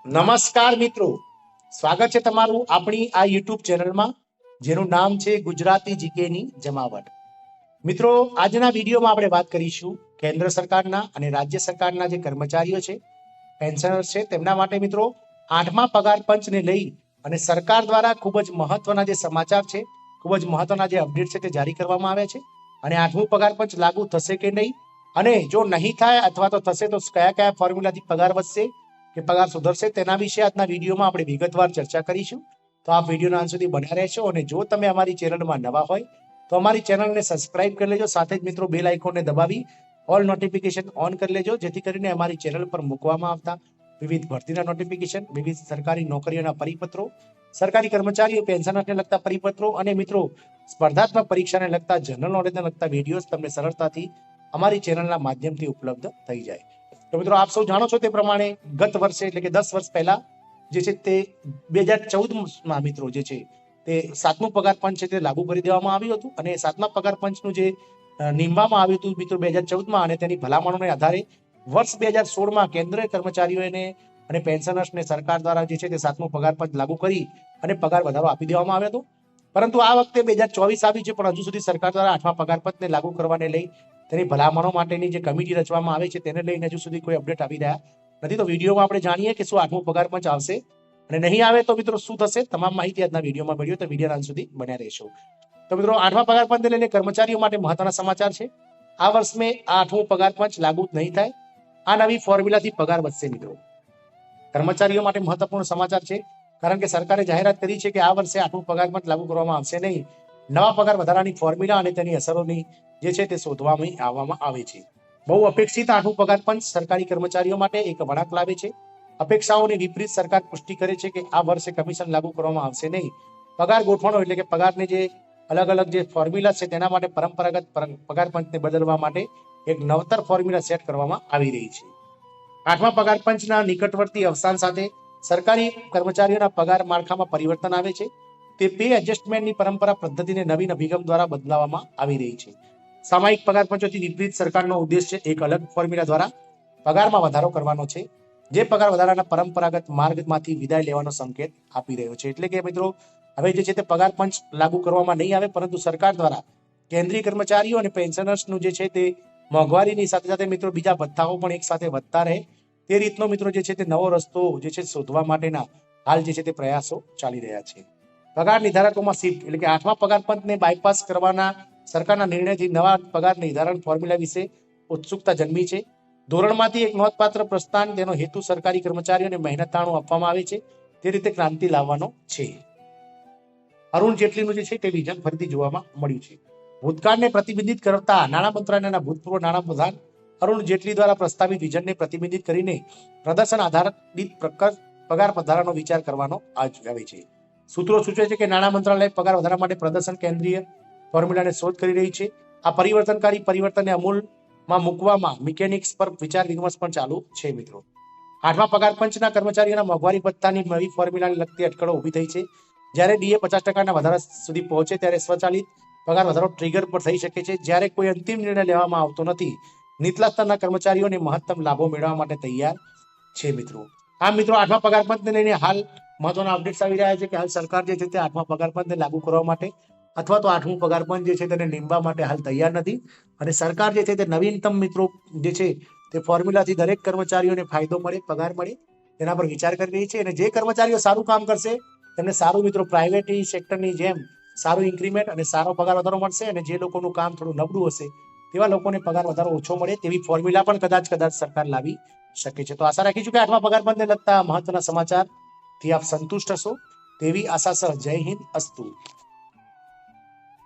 નમસ્કાર મિત્રો, સ્વાગત છે તમારું આપણી આ યુટ્યુબ ચેનલમાં જેનું નામ છે ગુજરાતી જીકેની જમાવટ. મિત્રો, આજના વિડીયોમાં આપણે વાત કરીશું કેન્દ્ર સરકારના અને રાજ્ય સરકારના જે કર્મચારીઓ છે, પેન્શનર્સ છે, તેમના માટે મિત્રો 8મા પગાર પંચને લઈ અને સરકાર દ્વારા ખૂબ જ મહત્વના જે સમાચાર છે, ખૂબ જ મહત્વના જે અપડેટ છે તે જારી કરવામાં આવ્યા છે. અને 8મું પગાર પંચ લાગુ થશે કે નહીં, અને જો નહીં થાય અથવા તો થશે તો કયા કયા ફોર્મ્યુલાથી પગાર વધશે કે પગાર સુધરશે, તેના વિશે આજના વિડીયોમાં આપણે વિગતવાર ચર્ચા કરીશું. તો આ વિડીયોના અંત સુધી બન્યા રહેશો. અને જો તમે અમારી ચેનલમાં નવા હોય તો અમારી ચેનલને સબસ્ક્રાઇબ કરી લેજો. સાથે જ મિત્રો બેલ આઇકોનને દબાવી ઓલ નોટિફિકેશન ઓન કરી લેજો, જેથી કરીને અમારી ચેનલ પર મૂકવામાં આવતા વિવિધ ભરતીના નોટિફિકેશન, વિવિધ સરકારી નોકરીઓના પરિપત્રો, સરકારી કર્મચારીઓ પેન્શનરને લગતા પરિપત્રો અને મિત્રો સ્પર્ધાત્મક પરીક્ષાને લગતા જનરલ નોલેજને લગતા વિડીયોઝ તમને સરળતાથી અમારી ચેનલના માધ્યમથી ઉપલબ્ધ થઈ જાય. તો મિત્રો, આપ સૌ જાણો છો તે પ્રમાણે ગત વર્ષે એટલે કે 10 વર્ષ પહેલા જે છે તે 2014માં મિત્રો જે છે તે 7મું પગાર પંચ છે તે લાગુ કરી દેવામાં આવ્યું હતું. અને 7મા પગાર પંચનું જે નીમવામાં આવ્યું હતું મિત્રો 2014માં, અને તેની ભલામણોને આધારે વર્ષ 2016માં કેન્દ્રીય કર્મચારીઓને અને પેન્શનર્સને સરકાર દ્વારા જે છે તે 7મું પગાર પંચ લાગુ કરી અને પગાર વધારો આપી દેવામાં આવ્યો હતો. પરંતુ આ વખતે 2024 આવ્યું છે, પણ હજુ સુધી સરકાર દ્વારા 8મા પગાર પંચને લાગુ કરવાને લઈ તેની ભલામણો માટેની જે કમિટી રચવામાં આવે છે તેને લઈને હજુ સુધી કોઈ અપડેટ આવી રહ્યા નથી. તો વિડીયોમાં આપણે જાણીએ કે શું 8મું પગાર પંચ આવશે, અને નહીં આવે તો મિત્રો શું થશે. તમામ માહિતી આજના વિડીયોમાં મળ્યો, તો વિડીયોના અંત સુધી બન્યા રહેશો. તો મિત્રો, 8મા પગાર પંચને લઈને કર્મચારીઓ માટે મહત્વના સમાચાર છે. આ વર્ષે 8મું પગાર પંચ લાગુ નહીં થાય. આ નવી ફોર્મ્યુલાથી પગાર વધશે મિત્રો. કર્મચારીઓ માટે મહત્વપૂર્ણ સમાચાર છે, કારણ કે સરકારે જાહેરાત કરી છે કે આ વર્ષે 8મું પગાર પંચ લાગુ કરવામાં આવશે નહીં. નવા પગાર વધારાની ફોર્મ્યુલા અને તેની અસરોની જે છે તે શોધવામાં આવવામાં આવે છે. બહુ અપેક્ષિત 8મું પગાર પંચ સરકારી કર્મચારીઓ માટે એક વળાંક લાવે છે. અપેક્ષાઓની વિપરીત સરકાર પુષ્ટિ કરે છે કે આ વર્ષે કમિશન લાગુ કરવામાં આવશે નહીં. પગાર ગોઠવણો એટલે કે પગારની જે અલગ અલગ જે ફોર્મ્યુલા છે તેના માટે પરંપરાગત પગાર પંચને બદલવા માટે એક નવતર ફોર્મ્યુલા સેટ કરવામાં આવી રહી છે. 8મા પગાર પંચના નિકટવર્તી અવસાન સાથે સરકારી કર્મચારીઓના પગાર માળખામાં પરિવર્તન આવે છે. તે પે એડજસ્ટમેન્ટની પરંપરા પદ્ધતિને નવીન અભિગમ દ્વારા બદલાવવામાં આવી રહી છે. સામાયિક પગાર પંચોથી વિપરીત સરકારનો ઉદ્દેશ્ય એક અલગ ફોર્મ્યુલા દ્વારા પગારમાં વધારો કરવાનો છે, જે પગાર વધારાના પરંપરાગત માર્ગમાંથી વિદાય લેવાનો સંકેત આપી રહ્યો છે. એટલે કે મિત્રો, હવે જે છે તે પગાર પંચ લાગુ કરવામાં નહીં આવે, પરંતુ સરકાર દ્વારા કેન્દ્રીય કર્મચારીઓ અને પેન્શનર્સનું જે છે તે મોંઘવારીની સાથે સાથે મિત્રો બીજા ભથ્થાઓ પણ એક સાથે વધતા રહે, તે રીતનો મિત્રો જે છે તે નવો રસ્તો જે છે શોધવા માટેના હાલ જે છે તે પ્રયાસો ચાલી રહ્યા છે. પગાર નિર્ધારકોમાં શિફ્ટ એટલે કે 8મા પગાર પંચને બાયપાસ કરવાના સરકારના નિર્ણયથી નવા પગાર નિર્ધારણ ફોર્મ્યુલા વિશે ઉત્સુકતા જન્મી છે. ધોરણમાંથી એક નોંધપાત્ર પ્રસ્થાન, તેનો હેતુ સરકારી કર્મચારીઓને મહેનતાણું આપવામાં આવે છે તે રીતે ક્રાંતિ લાવવાનો છે. અરુણ જેટલીનું જે છે તે વિઝન ફરીથી જોવામાં મળ્યું છે. ભૂતકાળને પ્રતિબિંબિત કરતા નાણાં મંત્રાલયના ભૂતપૂર્વ નાણાં પ્રધાન અરુણ જેટલી દ્વારા પ્રસ્તાવિત વિઝનને પ્રતિબિંબિત કરીને પ્રદર્શન આધારિત પગાર વધારાનો વિચાર કરવાનો આવે છે. સૂત્રો સૂચવે છે કે નાણાં મંત્રાલય પગાર વધારા માટે પ્રદર્શન કેન્દ્રીય ફોર્મ્યુલાને શોધ કરી રહી છે. આ પરિવર્તનકારી પરિવર્તનને અમલમાં મૂકવામાં મિકેનિક્સ પર વિચાર વિમર્શ પણ ચાલુ છે મિત્રો. 8મા પગાર પંચના કર્મચારીઓના મોંઘવારી ભથ્થાની નવી ફોર્મ્યુલાને લગતી અટકળો ઊભી થઈ છે. જ્યારે ડીએ 50% વધારા સુધી પહોંચે ત્યારે સ્વચાલિત પગાર વધારો ટ્રિગર પર થઈ શકે છે. જ્યારે કોઈ અંતિમ નિર્ણય લેવામાં આવતો નથી, નીચલા સ્તરના કર્મચારીઓને મહત્તમ લાભો મેળવવા માટે તૈયાર છે મિત્રો. આમ મિત્રો, 8મા પગાર પંચને લઈને હાલ મહત્વના અપડેટ્સ આવી રહ્યા છે કે હાલ સરકાર જે છે તે 8મા પગાર પંચને લાગુ કરવા માટે અથવા તો 8મું પગાર પંચ જે છે તેને નીમવા માટે હાલ તૈયાર નથી. અને સરકાર જે છે તે નવીનતમ મિત્રો જે છે તે ફોર્મ્યુલાથી દરેક કર્મચારીઓને ફાયદો મળે, પગાર મળે, તેના પર વિચાર કરી રહી છે. અને જે કર્મચારીઓ સારું કામ કરશે તેમને સારું મિત્રો પ્રાઇવેટ સેક્ટરની જેમ સારું ઇન્ક્રીમેન્ટ અને સારો પગાર વધારો મળશે. અને જે લોકોનું કામ થોડું નબળું હશે તેવા લોકોને પગાર વધારો ઓછો મળે તેવી ફોર્મ્યુલા પણ કદાચ સરકાર લાવી શકે છે. તો આશા રાખીશું કે 8મા પગાર પંચને લગતા મહત્વના સમાચારથી આપ સંતુષ્ટ હશો તેવી આશા સહ. જય હિન્દ, અસ્તુ.